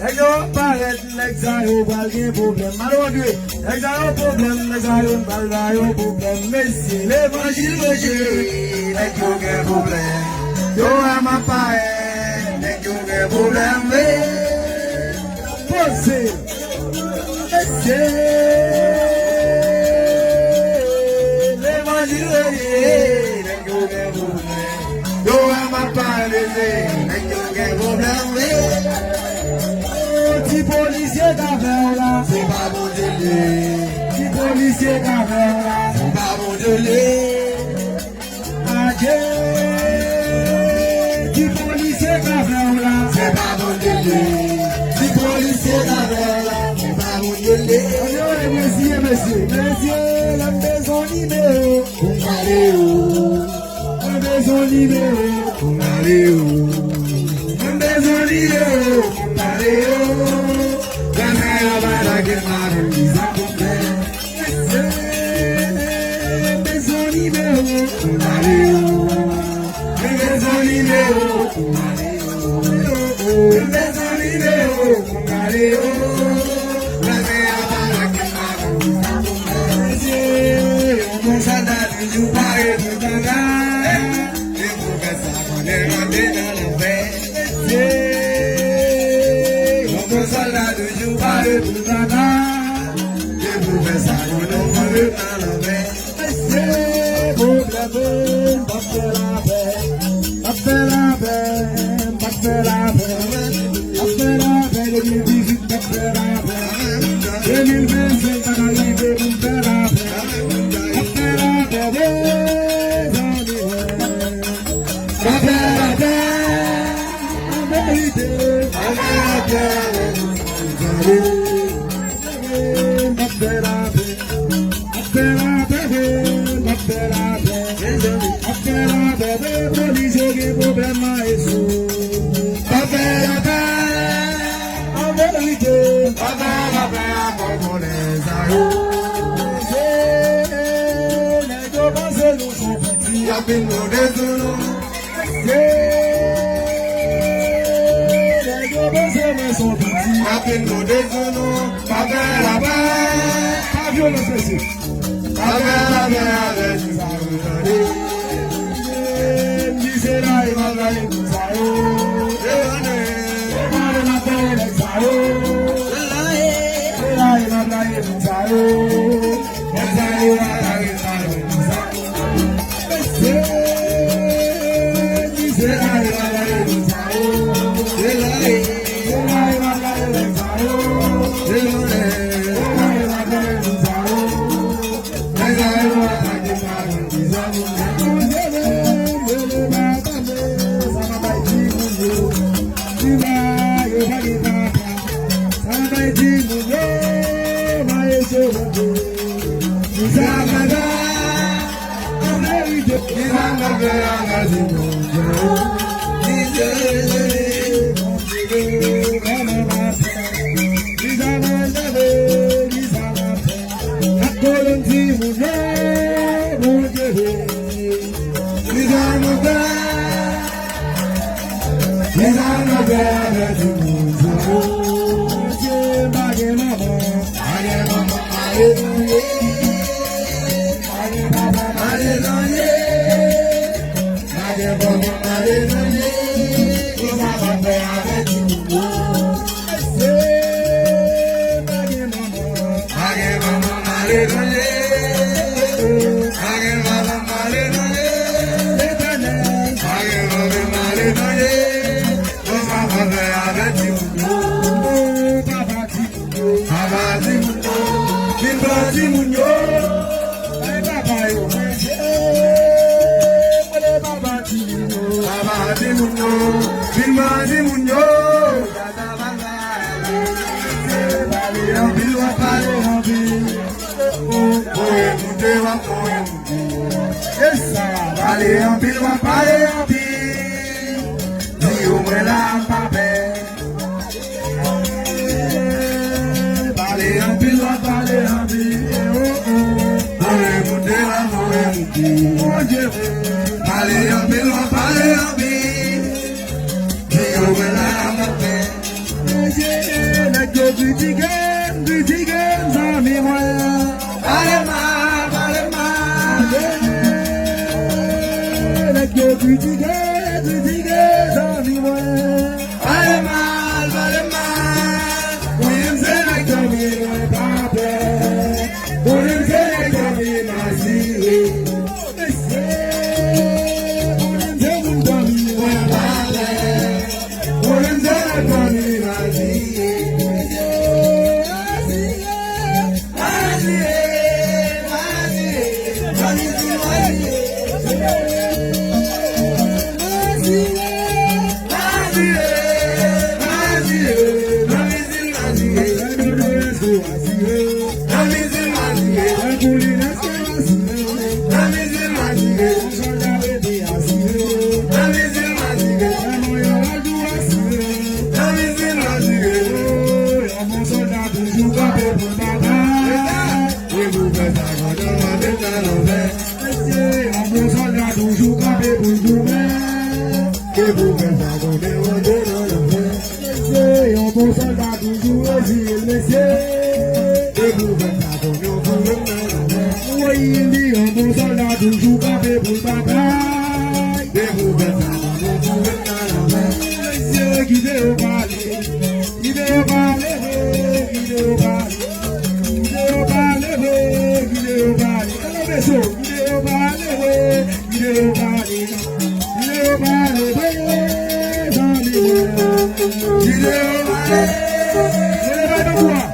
Hello, parrot, l'exile, balgué, problème, malheureux, l'exile, problème, l'exile, balgué, problème, messi, l'évangile, le l'exile, problème, yo, à ma paix, l'exile, problème, posé, l'évangile, l'exile, problème, yo, à ma paix, l'exile, problème, si policier d'affaires là, c'est pas bon de l'est. Si policier d'affaires là, c'est pas bon de l'est. Adieu. Si policier d'affaires là, c'est pas bon de l'est. Si policier d'affaires là, c'est pas bon de l'est. Messieurs, la maison numéro, on allait où? La maison numéro, on allait où? La maison numéro, on allait où? parler en ville, dis-moi la pape. Parler en ville, parler en ville, oh oh. Parler monter la monter, oh Dieu. Parler en ville, parler en ville, dis-moi la pape. La gueule du tigre, sans mémoire. Parlez mal, parlez mal. La gueule du tigre, sans mémoire. Parlez mal, parlez mal. Oui, c'est la gueule du pape. Oui, c'est la gueule du nazi. Bon soldat toujours exilé, messieurs. Et vous faites ça comme nous pouvons le. Oui, il dit un bon soldat toujours campé pour le bataille. Et vous faites ça comme nous pouvons le. Messieurs, guidez au palais, guidez au palais, guidez au palais, guidez au palais, guidez au palais. Alors, messieurs, guidez au palais, guidez au palais, guidez au palais, guidez au palais.